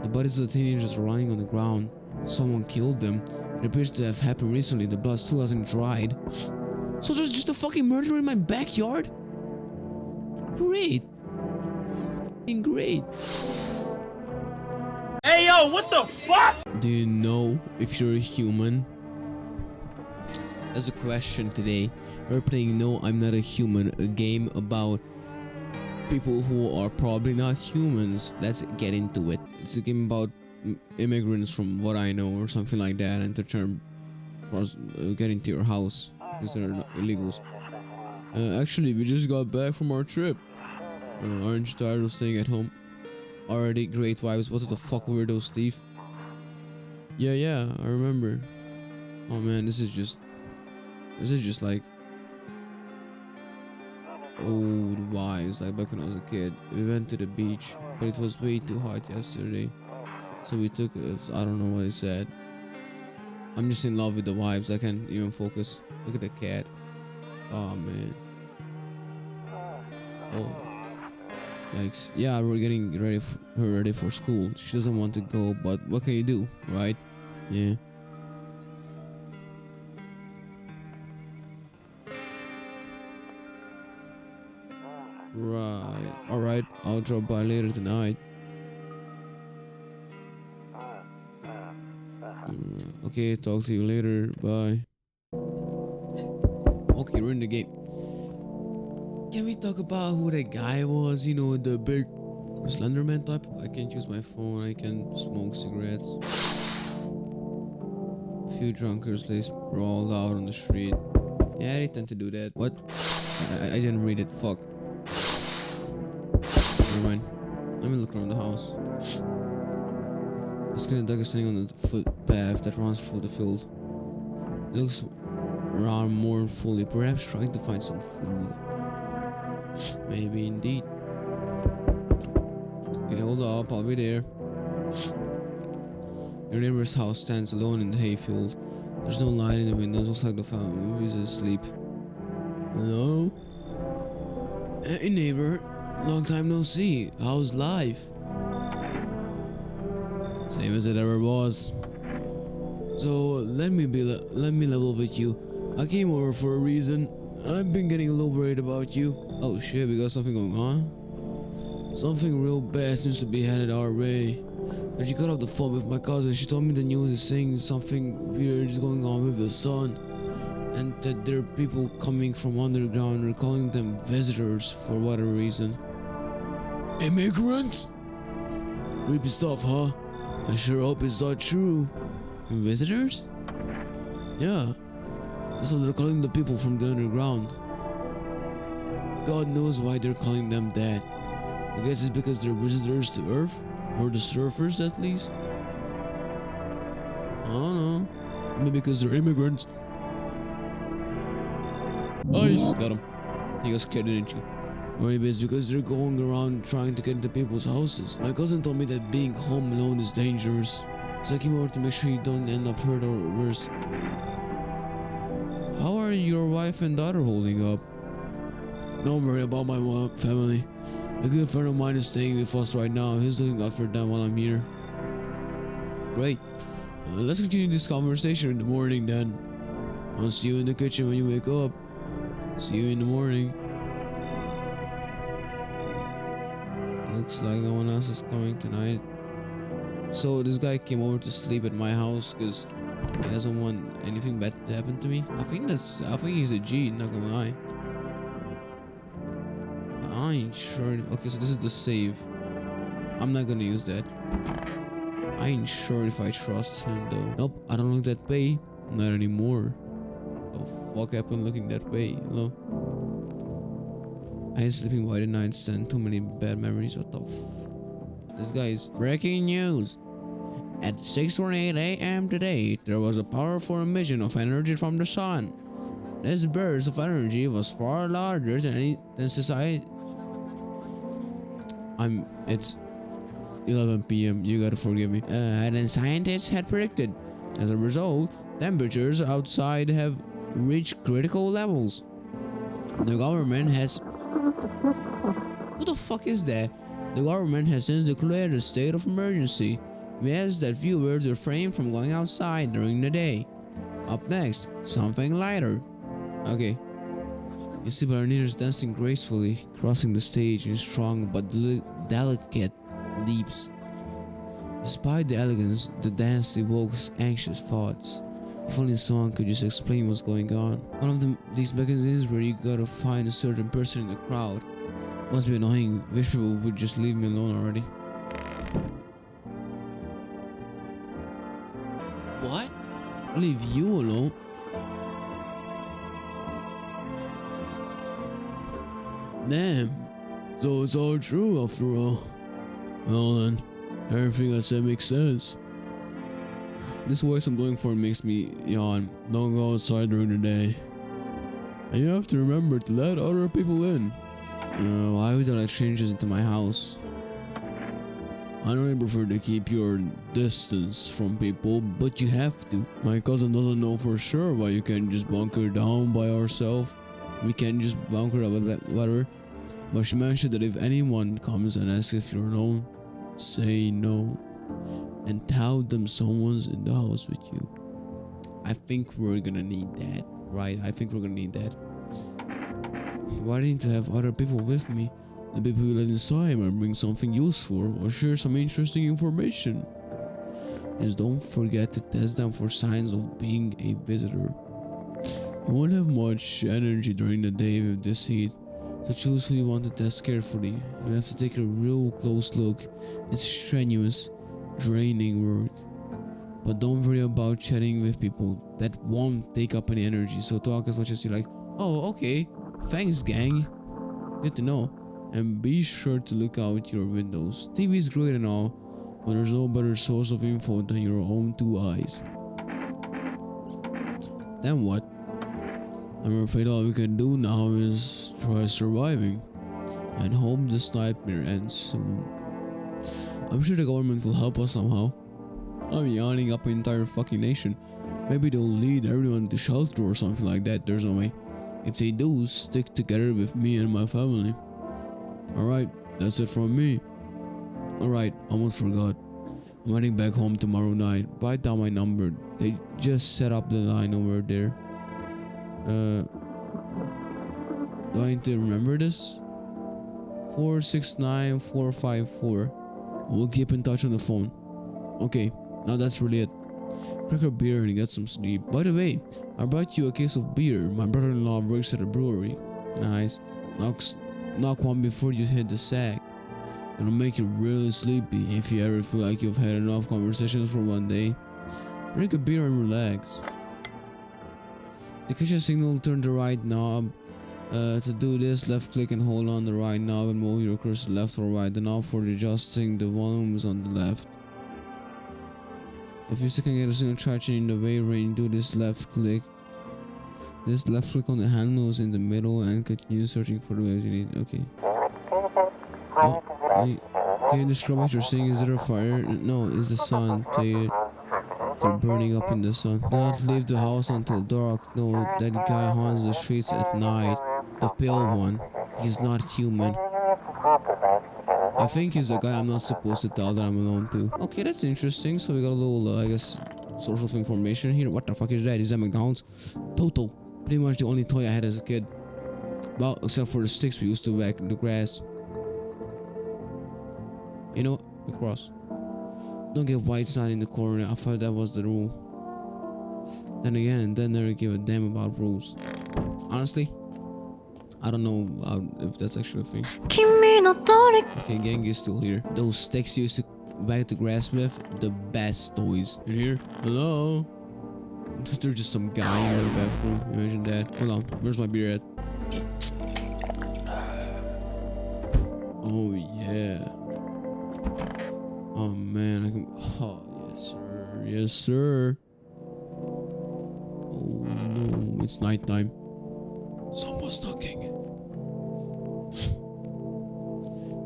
The bodies of the teenagers are lying on the ground. Someone killed them. It appears to have happened recently. The blood still hasn't dried. So there's just a fucking murderer in my backyard? Great. F***ing great. Hey yo, what the fuck? Do you know if you're a human? That's a question today. We're playing No, I'm Not a Human, a game about people who are probably not humans. Let's get into it. It's a game about immigrants from what I know or something like that, and they're trying to get into your house because they're not illegals. Actually, we just got back from our trip. Aren't you tired of staying at home? Already great vibes. What the fuck were those, Steve? Yeah, I remember. Oh man, this is just like old vibes, like back when I was a kid. We went to the beach, but it was way too hot yesterday, so we took it. I don't know what it said. I'm just in love with the vibes. I can't even focus. Look at the cat. Oh man. Oh. Yikes. Yeah, we're getting ready for school. She doesn't want to go, but what can you do, right? Yeah. Right. Alright, I'll drop by later tonight. Okay, talk to you later. Bye. Okay, we're in the game. Can we talk about who that guy was? You know, the big Slenderman type? I can't use my phone. I can smoke cigarettes. A few drunkards, they sprawled out on the street. Yeah, they tend to do that. What? I didn't read it. Fuck. Never mind. Let me look around the house. The skinny dog is sitting on the footpath that runs through the field. It looks around mournfully, perhaps trying to find some food. Maybe indeed. Okay, hold up, I'll be there. Your neighbor's house stands alone in the hayfield. There's no light in the windows, looks like the family is asleep. Hello? Hey neighbor, long time no see. How's life? Same as it ever was. So let me level with you. I came over for a reason. I've been getting a little worried about you. Oh shit, we got something going on? Something real bad seems to be headed our way. I just got off the phone with my cousin. She told me the news is saying something weird is going on with the sun, and that there are people coming from underground. They're calling them visitors for whatever reason. Immigrants? Creepy stuff, huh? I sure hope it's not true. Visitors? Yeah. That's what they're calling the people from the underground. God knows why they're calling them that. I guess it's because they're visitors to Earth? Or the surfers at least? I don't know. Maybe because they're immigrants. Nice! Got him. He got scared, didn't you? Or maybe it's because they're going around trying to get into people's houses. My cousin told me that being home alone is dangerous. So I came over to make sure you don't end up hurt or worse. How are your wife and daughter holding up? Don't worry about my family. A good friend of mine is staying with us right now. He's looking out for them while I'm here. Great. Let's continue this conversation in the morning then. I'll see you in the kitchen when you wake up. See you in the morning. Looks like no one else is coming tonight. So this guy came over to sleep at my house because he doesn't want anything bad to happen to me. I think he's a G, not gonna lie. I ain't sure. Okay, so this is the save. I'm not gonna use that. I ain't sure if I trust him though. Nope, I don't look that way. Not anymore. The fuck happened looking that way? Hello? I hate sleeping by the nightstand. Too many bad memories. What the f? This guy is breaking news. At 6:28 a.m. today, there was a powerful emission of energy from the sun. This burst of energy was far larger than society. It's 11 p.m. You gotta forgive me. Than scientists had predicted. As a result, temperatures outside have reached critical levels. The government has... What the fuck is that? The government has since declared a state of emergency. We ask that viewers refrain from going outside during the day. Up next, something lighter. Okay. You see ballerinias dancing gracefully, crossing the stage in strong but delicate leaps. Despite the elegance, the dance evokes anxious thoughts. If only someone could just explain what's going on. One of these mechanisms where you gotta find a certain person in the crowd. Must be annoying. Wish people would just leave me alone already. What? Leave you alone? Damn. So it's all true after all. Well then, everything I said makes sense. This voice I'm doing for makes me yawn. Don't go outside during the day. And you have to remember to let other people in. Why would I let strangers into my house? I don't prefer to keep your distance from people, but you have to. My cousin doesn't know for sure why you can't just bunker down by ourselves. We can just bunker up with whatever. But she mentioned that if anyone comes and asks if you're alone, say no. And tell them someone's in the house with you. I think we're gonna need that, right? I think we're gonna need that. Why do I need to have other people with me? The people who let inside might bring something useful or share some interesting information. Just don't forget to test them for signs of being a visitor. You won't have much energy during the day with this heat, so choose who you want to test carefully. You have to take a real close look. It's strenuous, draining work. But don't worry about chatting with people. That won't take up any energy, so talk as much as you like. Oh, okay. Thanks, gang. Good to know. And be sure to look out your windows. TV is great and all, but there's no better source of info than your own two eyes. Then what? I'm afraid all we can do now is try surviving and hope this nightmare ends soon. I'm sure the government will help us somehow. I'm yawning up an entire fucking nation. Maybe they'll lead everyone to shelter or something like that. There's no way. If they do, stick together with me and my family. Alright, that's it from me. Alright, almost forgot. I'm heading back home tomorrow night. Write down my number. They just set up the line over there. Do I need to remember this? 469454. We'll keep in touch on the phone. Okay, now that's really it. Crack a beer and get some sleep. By the way, I brought you a case of beer. My brother-in-law works at a brewery. Nice. Knock one before you hit the sack. It'll make you really sleepy if you ever feel like you've had enough conversations for one day. Drink a beer and relax. The kitchen signal, turn the right knob. To do this, left click and hold on the right knob and move your cursor left or right. The knob for adjusting the volume is on the left. If you still can get a signal charging in the way range, do this left click. This left click on the handles in the middle and continue searching for the waves you need. Okay. Can you describe what you're seeing? Is it a fire? No, it's the sun. They're burning up in the sun. Do not leave the house until dark. No, that guy haunts the streets at night. The pale one. He's not human. I think he's the guy I'm not supposed to tell that I'm alone to. Okay, that's interesting. So we got a little, I guess, source of information here. What the fuck is that? Is that McDonald's? Toto. Pretty much the only toy I had as a kid. Well, except for the sticks we used to whack in the grass. You know, across. Don't get white sign in the corner. I thought that was the rule. Then again, they never give a damn about rules. Honestly, I don't know if that's actually a thing. Okay, gang is still here. Those sticks you used to whack the grass with, the best toys. You here? Hello? There's just some guy in the bathroom. Imagine that. Hold on, where's my beer at? Oh yeah. Oh man, I can. Oh yes sir, yes sir. Oh no, it's nighttime. Someone's knocking.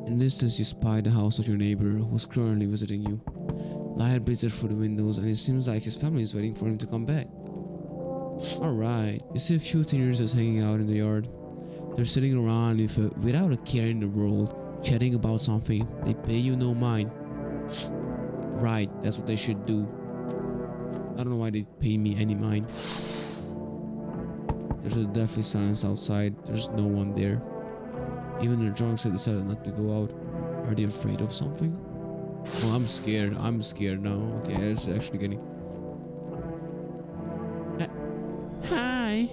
In the distance, you spy the house of your neighbor who's currently visiting you. Light blazes through the windows, and it seems like his family is waiting for him to come back. Alright, you see a few teenagers hanging out in the yard. They're sitting around without a care in the world, chatting about something. They pay you no mind. Right, that's what they should do. I don't know why they pay me any mind. There's a deathly silence outside. There's no one there. Even the drunks have decided not to go out. Are they afraid of something? Oh, I'm scared. I'm scared now. Okay, it's actually getting... Hi.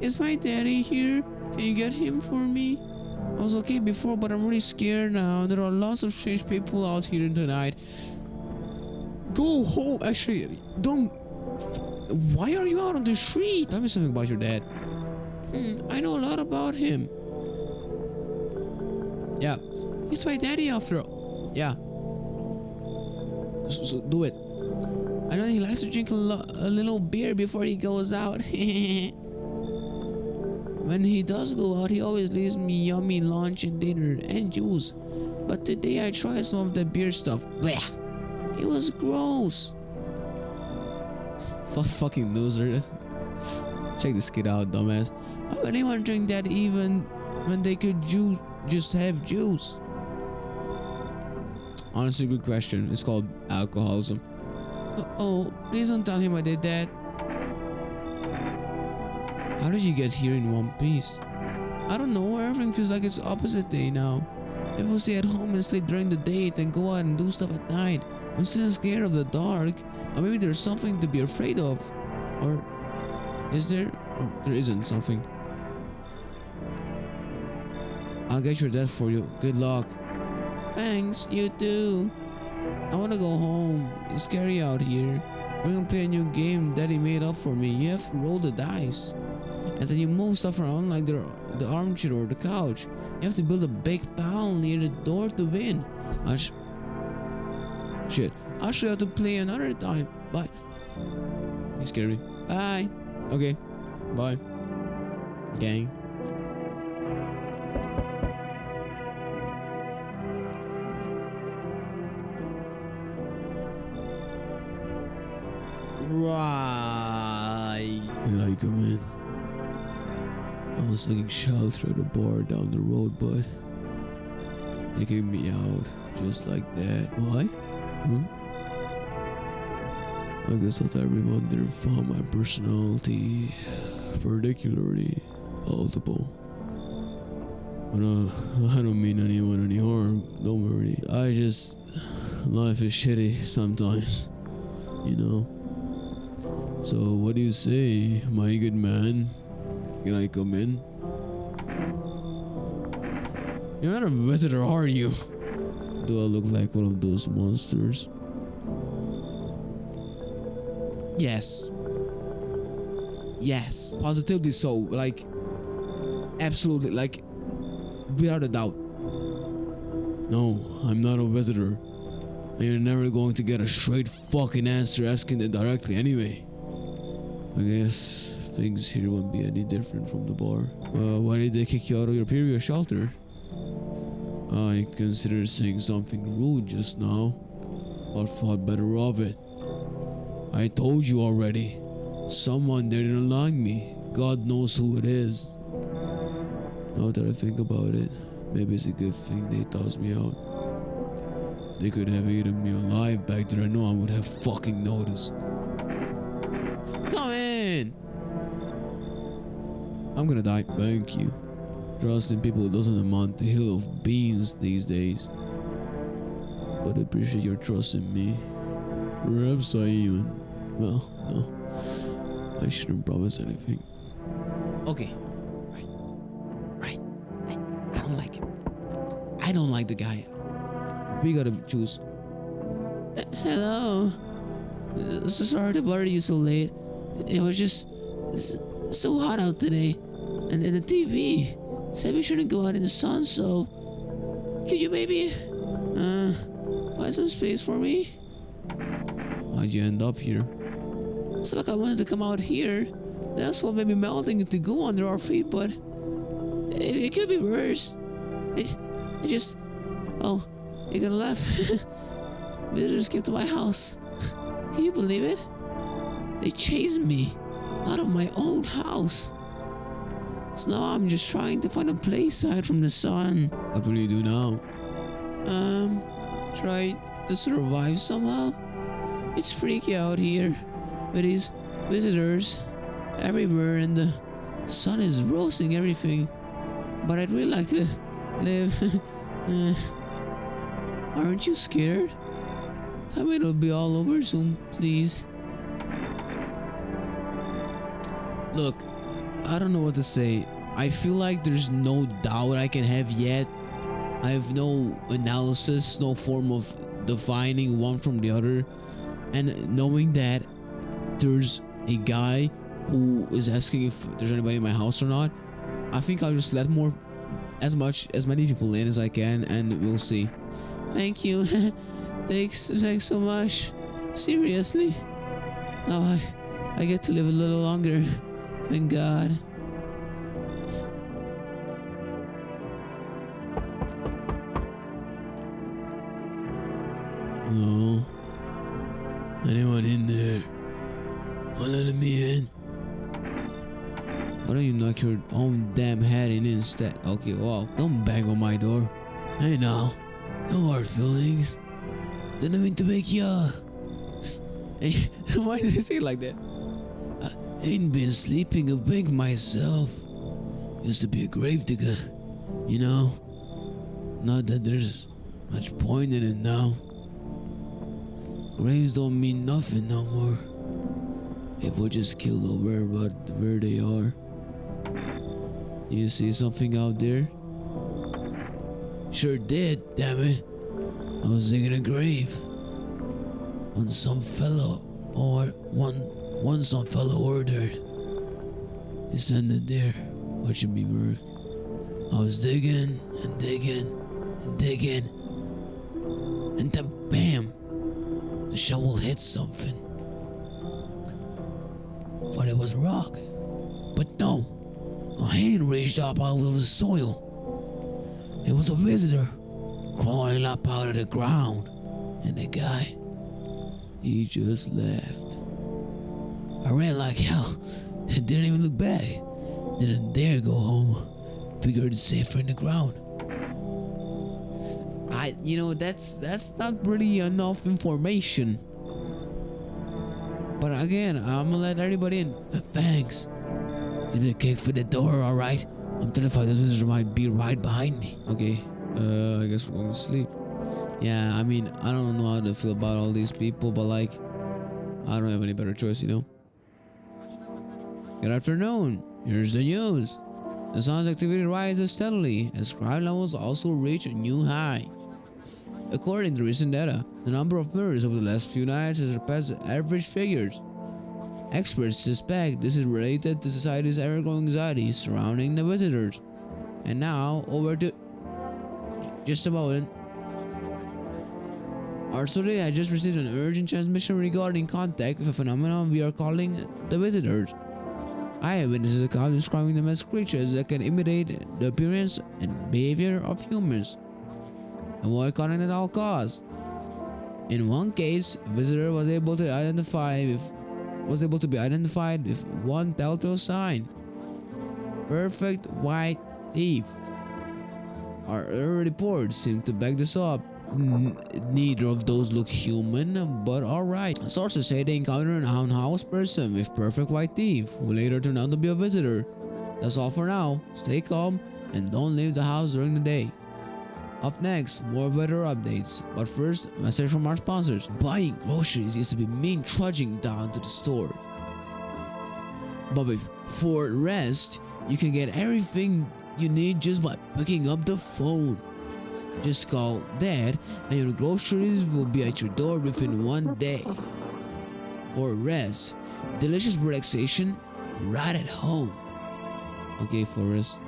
Is my daddy here? Can you get him for me? I was okay before, but I'm really scared now. There are lots of strange people out here tonight. Go home. Actually, don't... Why are you out on the street? Tell me something about your dad. I know a lot about him. Yeah. He's my daddy after all. Yeah. So do it. I know he likes to drink a little beer before he goes out. When he does go out, he always leaves me yummy lunch and dinner and juice. But today I tried some of the beer stuff. Blech. It was gross. Fucking losers. Check this kid out, dumbass. Why would anyone drink that even when they could just have juice? Honestly, good question. It's called alcoholism. Oh, please don't tell him I did that. How did you get here in one piece? I don't know. Everything feels like it's opposite day now. People stay at home and sleep during the day and go out and do stuff at night. I'm still scared of the dark. Or maybe there's something to be afraid of. Or is there? Or there isn't something. I'll get your dad for you. Good luck. Thanks, you too. I want to go home. It's scary out here. We're gonna play a new game Daddy made up for me. You have to roll the dice. And then you move stuff around like the armchair or the couch. You have to build a big pile near the door to win. Shit. I'll show you how to play another time. Bye. He's scary. Bye. Okay. Bye. Gang. Right. Can I come in? I was taking shelter at a bar down the road, but they kicked me out just like that. Why? Huh? I guess that everyone there found my personality particularly palatable. But I don't mean anyone any harm, don't worry. Life is shitty sometimes, you know? So what do you say, my good man? Can I come in? You're not a visitor, are you? Do I look like one of those monsters? Yes. Yes. Positively so. Like, absolutely. Like, without a doubt. No, I'm not a visitor. And you're never going to get a straight fucking answer asking it directly anyway. I guess things here won't be any different from the bar. Why did they kick you out of your previous shelter? I considered saying something rude just now, but thought better of it. I told you already. Someone didn't like me. God knows who it is. Now that I think about it, maybe it's a good thing they tossed me out. They could have eaten me alive back there. I know I would have fucking noticed. Come in! I'm gonna die. Thank you. Trust in people doesn't amount to a hill of beans these days. But I appreciate your trust in me. Perhaps I even... Well, no. I shouldn't promise anything. Okay. Right. I don't like him. I don't like the guy. We gotta choose. Hello. So sorry to bother you so late. It was just so hot out today. And the TV said we shouldn't go out in the sun, so could you maybe find some space for me? How'd you end up here? It's like I wanted to come out here. The asphalt may be melting into goo under our feet, but it could be worse. It just... Oh, you're gonna laugh. Visitors came to my house. Can you believe it? They chased me out of my own house. So now I'm just trying to find a place aside from the sun. What will you do now? Try to survive somehow. It's freaky out here with these visitors everywhere and the sun is roasting everything. But I'd really like to live. Aren't you scared? Tell me it'll be all over soon, please. Look, I don't know what to say. I feel like there's no doubt I can have yet. I have no analysis, no form of defining one from the other. And knowing that there's a guy who is asking if there's anybody in my house or not, I think I'll just let as many people in as I can, and we'll see. Thank you. thanks so much. Seriously. Now I get to live a little longer. Thank God. Hello? Anyone in there? Want to let me in? Why don't you knock your own damn head in instead? Okay, well, don't bang on my door. Hey now, no hard feelings. Didn't mean to make ya. Hey, why did I say it like that? Ain't been sleeping a wink myself. Used to be a gravedigger, you know. Not that there's much point in it now. Graves don't mean nothing no more. People just killed over where they are. You see something out there? Sure did, damn it. I was digging a grave. When some fellow ordered. He standing there, watching me work. I was digging and digging and digging. And then bam! The shovel hit something. Thought it was a rock. But no. A hand reached up out of the soil. It was a visitor crawling up out of the ground. And the guy, he just left. I ran like hell. Didn't even look back. Didn't dare go home. Figured it's safer in the ground. That's not really enough information. But again, I'm gonna let everybody in. Thanks. Give me a kick for the door, alright? I'm terrified this visitor might be right behind me. Okay, I guess we're going to sleep. Yeah, I mean, I don't know how to feel about all these people, but like, I don't have any better choice, you know? Good afternoon. Here's the news. The sun's activity rises steadily as crime levels also reach a new high. According to recent data, the number of murders over the last few nights has surpassed average figures. Experts suspect this is related to society's ever-growing anxiety surrounding the visitors. And now, over to... Just a moment. Our study has just received an urgent transmission regarding contact with a phenomenon we are calling the visitors. Eyewitnesses account describing them as creatures that can imitate the appearance and behavior of humans. Avoid contact at all costs. In one case, a visitor was able to be identified with one telltale sign: perfect white teeth. Our early reports seem to back this up. Neither of those look human, but alright. Sources say they encountered an unhoused person with perfect white teeth, who later turned out to be a visitor. That's all for now. Stay calm and don't leave the house during the day. Up next, more weather updates, but first, a message from our sponsors. Buying groceries used to be mean trudging down to the store. But with Ford Rest, you can get everything you need just by picking up the phone. Just call Dad and your groceries will be at your door within one day. Ford Rest, delicious relaxation right at home. Okay, Ford Rest.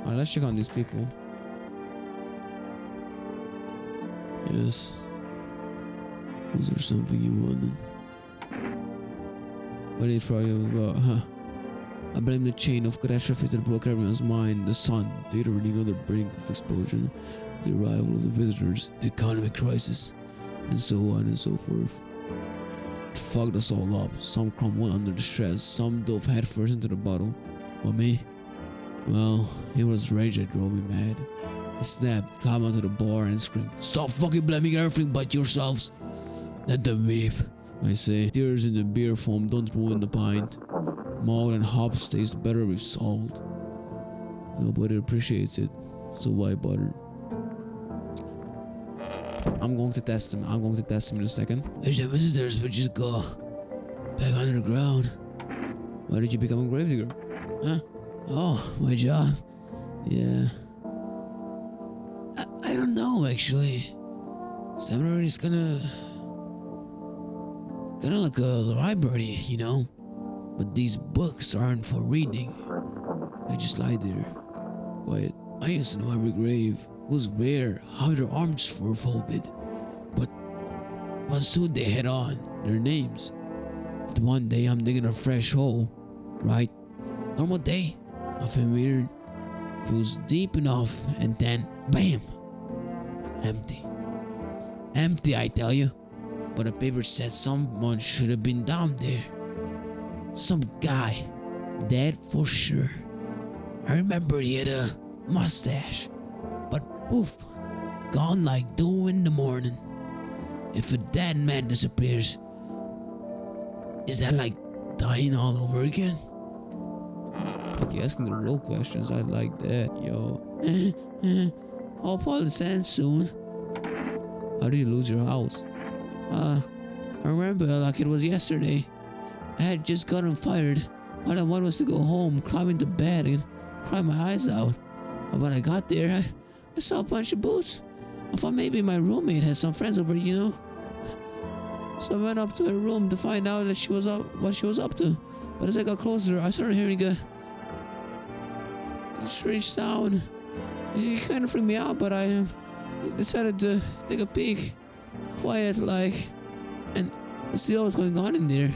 Alright, let's check on these people. Yes. Was there something you wanted? What did Friday about? I blame the chain of catastrophes that broke everyone's mind. The sun, the running on the brink of explosion, the arrival of the visitors, the economic crisis, and so on and so forth. It fucked us all up. Some crumbled under the stress, some dove headfirst into the bottle. But me? Well, it was rage that drove me mad. I snapped, climbed onto the bar and screamed, "Stop fucking blaming everything but yourselves! Let them weep," I say. Tears in the beer foam don't ruin the pint. Malt and hops taste better with salt. Nobody appreciates it, so why bother? I'm going to test him. In a second. Wish the visitors would just go back underground. Why did you become a gravedigger? Huh? Oh, my job. Yeah. I don't know, actually. Seminary is kinda like a library, you know? But these books aren't for reading. I just lie there, quiet. I used to know every grave, who's where, how their arms were folded. But once soon they head on, their names. But one day I'm digging a fresh hole, right? Normal day, nothing weird. Feels deep enough, and then, bam! Empty. Empty, I tell you. But a paper said someone should have been down there. Some guy. Dead for sure. I remember he had a mustache. But poof. Gone like 2 in the morning. If a dead man disappears, is that like dying all over again? Okay, asking the real questions. I like that, yo. Hope all is end soon. How did you lose your house? I remember like it was yesterday. I had just gotten fired. All I wanted was to go home, climb into bed, and cry my eyes out. And when I got there, I saw a bunch of boots. I thought maybe my roommate had some friends over, you know. So I went up to her room to find out that what she was up to. But as I got closer, I started hearing a strange sound. It kind of freaked me out, but I decided to take a peek, quiet like, and see what was going on in there.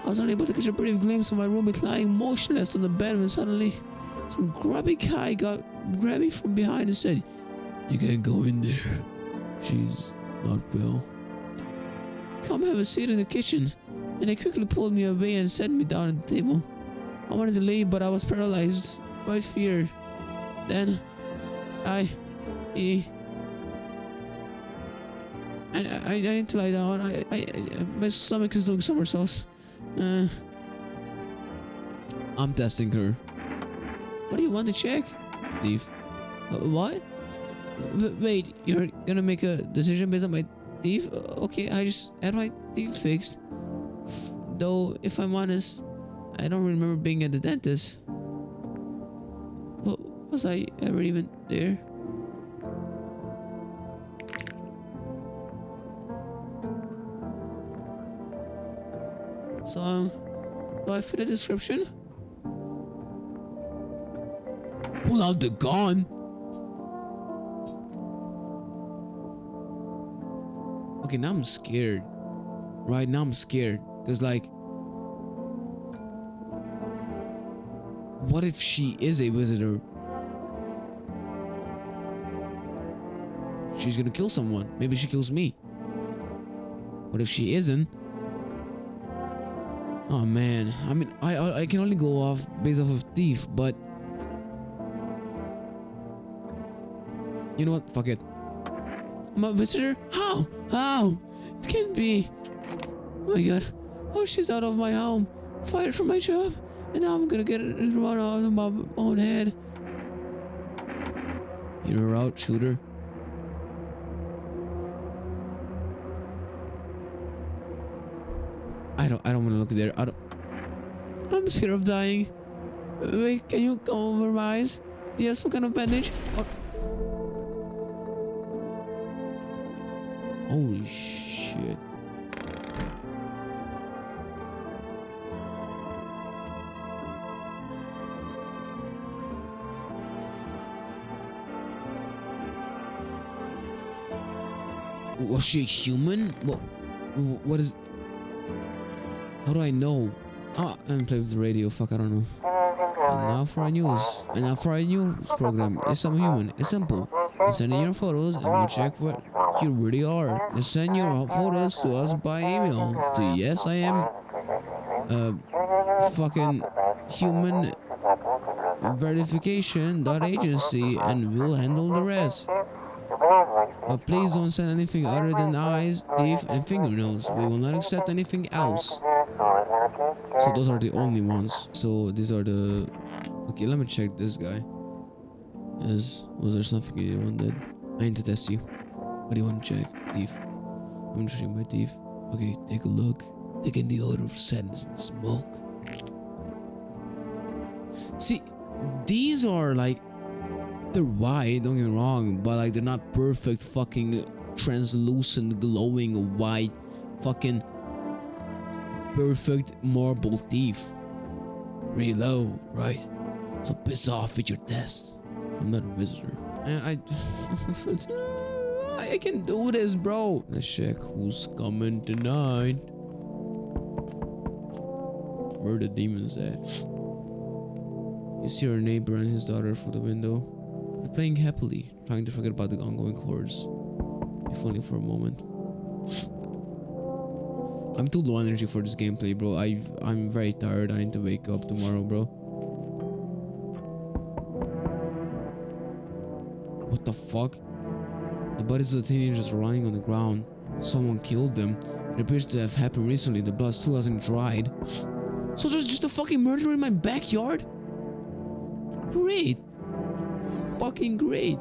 I was only able to catch a brief glimpse of my roommate lying motionless on the bed when suddenly some grubby guy grabbed me from behind and said, "You can't go in there. She's not well. Come have a seat in the kitchen." And they quickly pulled me away and set me down at the table. I wanted to leave, but I was paralyzed by fear. Then I need to lie down. My stomach is doing somersaults. I'm testing her. What do you want to check? Thief. What? Wait, you're gonna make a decision based on my teeth? Okay, I just had my teeth fixed. Though, if I'm honest, I don't remember being at the dentist. Was I ever even there? So, do I fit the description? Pull out the gun! Okay, now I'm scared. Right now I'm scared. Because like, what if she is a visitor? She's gonna kill someone. Maybe she kills me. What if she isn't? Oh man, I mean, I can only go off based off of thief, but you know what? Fuck it. I'm a visitor? How? How? It can't be. Oh my god. Oh, she's out of my home. Fired from my job. And now I'm gonna get it run out of my own head. You're out, shooter. I don't want to look there. I'm scared of dying. Wait, can you come over my eyes? Do you have some kind of bandage? Oh. Holy shit. Was she human? What is... How do I know? I didn't play with the radio. Fuck, I don't know. And now for our news. And now for our news program. It's I'm human. It's simple. You send in your photos and we'll check what you really are. Just send your photos to us by email to yes I am fucking human verification.agency and we'll handle the rest. But please don't send anything other than eyes, teeth, and fingernails. We will not accept anything else. So those are the only ones. So these are the... Okay, let me check this guy. Was there something you wanted? I need to test you. What do you want to check? Teeth. I'm checking my teeth. Okay, take a look. Take in the odor of sadness and smoke. See, these are like... They're white, don't get me wrong, but like they're not perfect fucking translucent, glowing white fucking perfect marble teeth. Really low, right? So piss off with your test. I'm not a visitor. And I can do this, bro. Let's check who's coming tonight. Where the demons at? You see our neighbor and his daughter through the window. They're playing happily, trying to forget about the ongoing horrors. If only for a moment. I'm too low energy for this gameplay, bro. I'm very tired. I need to wake up tomorrow, bro. What the fuck? The bodies of the teenagers are lying on the ground. Someone killed them. It appears to have happened recently. The blood still hasn't dried. So there's just a fucking murderer in my backyard? Great. Fucking great.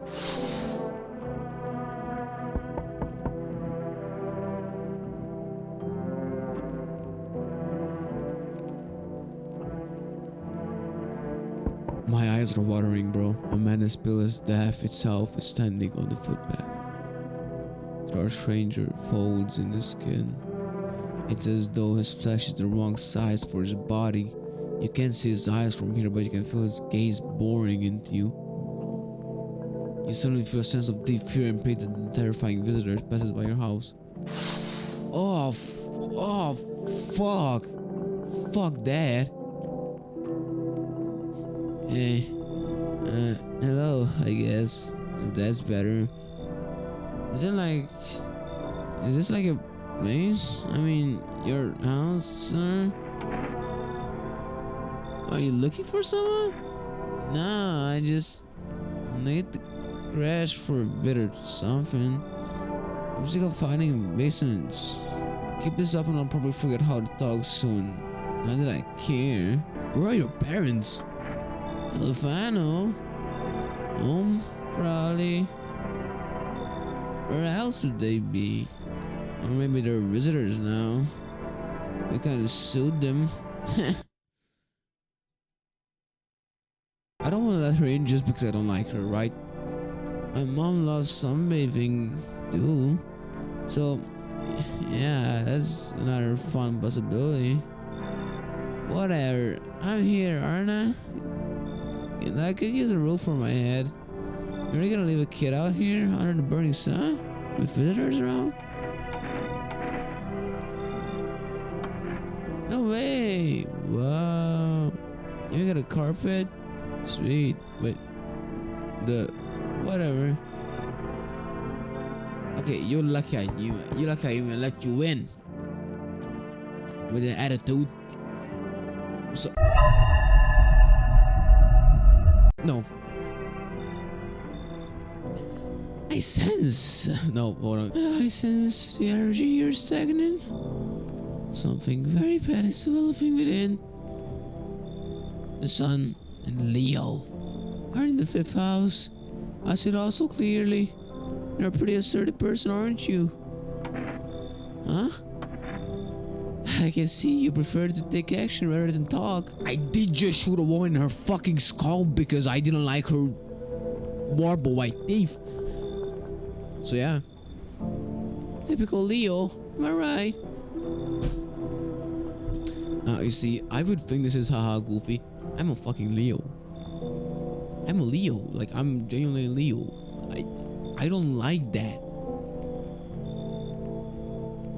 My eyes are watering, bro. A man as pale as death itself is standing on the footpath. There are stranger folds in his skin. It's as though his flesh is the wrong size for his body. You can't see his eyes from here, but you can feel his gaze boring into you. You suddenly feel a sense of deep fear and pity that the terrifying visitor passes by your house. Oh, fuck. Fuck that. Hey. Hello, I guess. If that's better. Is this like a place? I mean, your house, sir? Are you looking for someone? No, I just need to crash for a bit or something. I'm sick of fighting basements. Keep this up and I'll probably forget how to talk soon. Not that I care. Where are your parents? Hell if I know. Home, probably. Where else would they be? Or maybe they're visitors now. We kinda sued them. I don't want to let her in just because I don't like her, right? My mom loves sunbathing too. So, yeah, that's another fun possibility. Whatever. I'm here, aren't I? And I could use a roof for my head. You're really gonna leave a kid out here under the burning sun? With visitors around? No way! Wow. You got a carpet? Sweet. Wait. Whatever. Okay, you're lucky I even let you in. With an attitude. So... No. I sense... No, hold on. I sense the energy you're stagnant. Something very bad is developing within. The sun and Leo are in the 5th house. I see it all so clearly. You're a pretty assertive person, aren't you? Huh? I can see you prefer to take action rather than talk. I did just shoot a woman in her fucking skull because I didn't like her marble white teeth. So yeah. Typical Leo, am I right? You see, I would think this is haha goofy. I'm a fucking Leo. I'm a Leo. Like, I'm genuinely a Leo. I don't like that.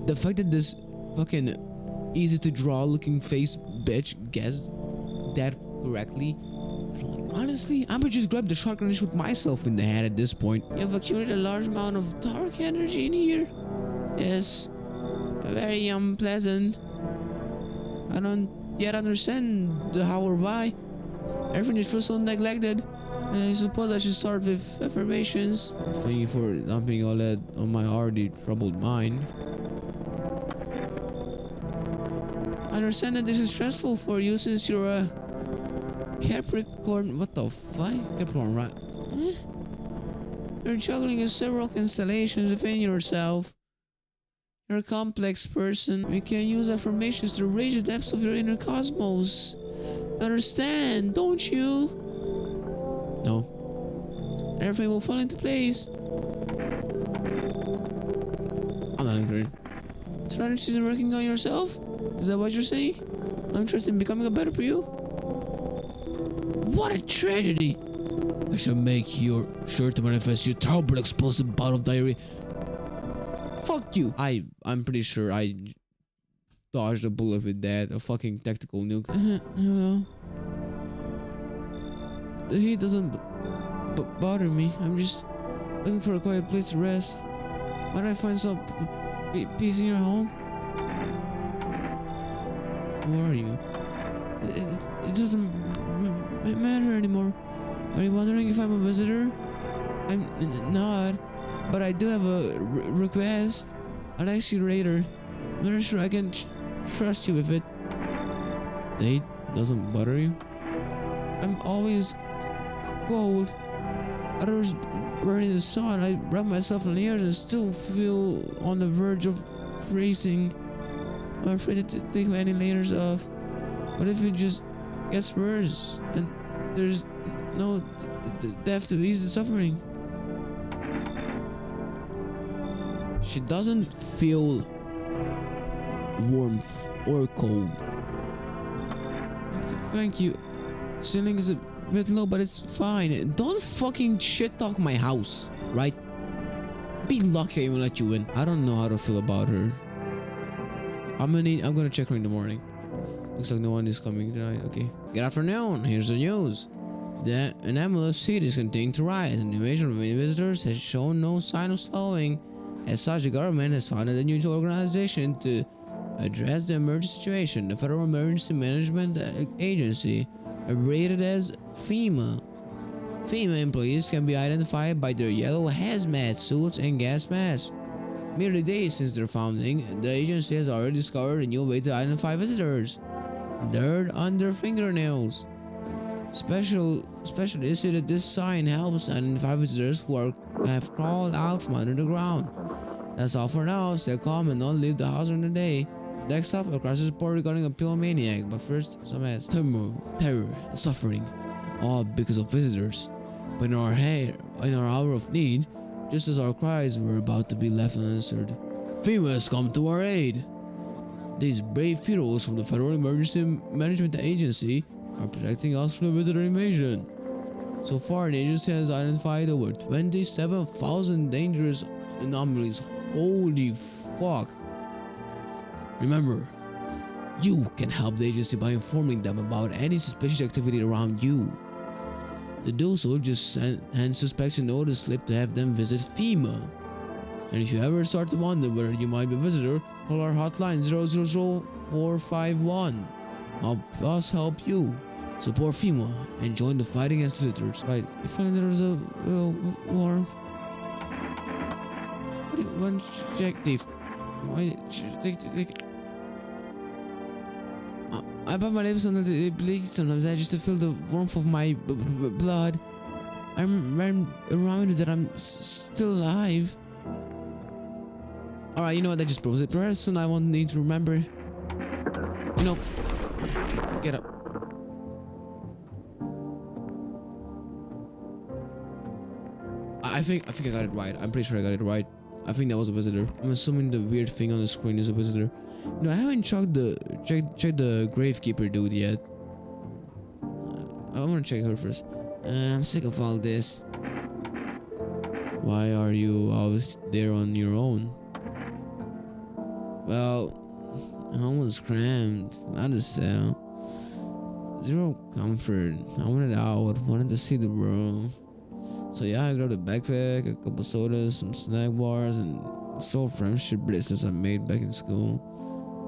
The fact that this fucking easy to draw looking face bitch guessed that correctly. Honestly, I would just grab the shotgun and shoot myself in the head at this point. You've accumulated a large amount of dark energy in here. Yes. Very unpleasant. I don't yet understand the how or why. Everything just feels so neglected. And I suppose I should start with affirmations. Thank you for dumping all that on my already troubled mind. I understand that this is stressful for you since you're a Capricorn. What the fuck? Capricorn, right? Eh? You're juggling several constellations within yourself. You're a complex person. You can use affirmations to raise the depths of your inner cosmos. Understand, don't you? No. Everything will fall into place. I'm not angry. Strategies in working on yourself? Is that what you're saying? I'm interested in becoming a better for you? What a tragedy! I shall make sure to manifest your terrible explosive bout of diarrhea. Fuck you! I'm pretty sure I dodged a bullet with that. A fucking tactical nuke. Hello. The heat doesn't bother me. I'm just looking for a quiet place to rest. Might I find some peace in your home? Who are you? It doesn't matter anymore. Are you wondering if I'm a visitor? I'm not, but I do have a request. I'll ask you later. I'm not sure I can trust you with it. The heat doesn't bother you? I'm always cold. Others burn in the sun. I wrap myself in layers and still feel on the verge of freezing. I'm afraid to take any layers off. What if it just gets worse and there's no death to ease the suffering? She doesn't feel warmth or cold. Thank you. Ceiling is a bit low, but it's fine. Don't fucking shit talk my house, right? Be lucky I even let you in. I don't know how to feel about her. I'm gonna check her in the morning. Looks like no one is coming tonight. Okay. Good afternoon. Here's the news. The anomalous heat is continuing to rise, and the invasion of visitors has shown no sign of slowing. As such, the government has founded a new organization to address the emergency situation. The Federal Emergency Management Agency, abbreviated as FEMA. FEMA employees can be identified by their yellow hazmat suits and gas masks. Merely days since their founding, the agency has already discovered a new way to identify visitors: dirt on their fingernails. Specialists say that this sign helps identify visitors who have crawled out from under the ground. That's all for now. Stay calm and don't leave the house during the day. Next up, a crisis report regarding a pyromaniac. But first, some ads. Turmoil, terror, and suffering, all because of visitors. But in our hour of need, just as our cries were about to be left unanswered, FEMA has come to our aid. These brave heroes from the Federal Emergency Management Agency are protecting us from the visitor invasion. So far, the agency has identified over 27,000 dangerous anomalies. Holy fuck. Remember, you can help the agency by informing them about any suspicious activity around you. To do so, just send suspects a notice slip to have them visit FEMA. And if you ever start to wonder whether you might be a visitor, call our hotline 000451. Help us help you. Support FEMA and join the fight against visitors. Right, if only there was a little warmth. What do you want to check, Dave? I put my lips on the bleach sometimes. I just to feel the warmth of my blood. I'm reminded that I'm still alive. Alright, you know what? That just proves it. Perhaps soon I won't need to remember. You know, get up. I think I got it right. I'm pretty sure I got it right. I think that was a visitor. I'm assuming the weird thing on the screen is a visitor. No, I haven't checked the gravekeeper dude yet. I want to check her first. I'm sick of all this. Why are you out there on your own? Well, home was cramped. Not a cell. Zero comfort. I wanted out. Wanted to see the world. So yeah, I grabbed a backpack, a couple sodas, some snack bars, and soul friendship bracelets I made back in school.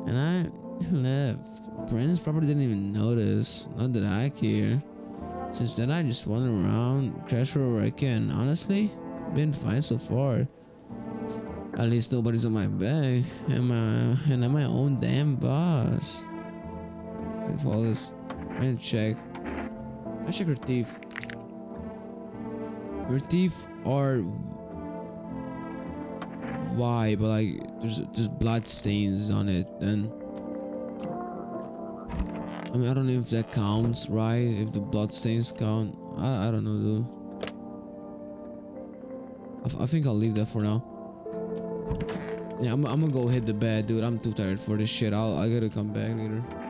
And I left. Friends probably didn't even notice. Not that I care. Since then, I just wander around, crash wherever I can. Honestly, been fine so far. At least nobody's on my back, and I'm my own damn boss. If all this, I didn't check. I check her teeth. Her teeth are white, but like there's blood stains on it. And I mean, I don't know if that counts, right? If the blood stains count, I don't know, dude. I think I'll leave that for now. Yeah, I'm gonna go hit the bed, dude. I'm too tired for this shit. I gotta come back later.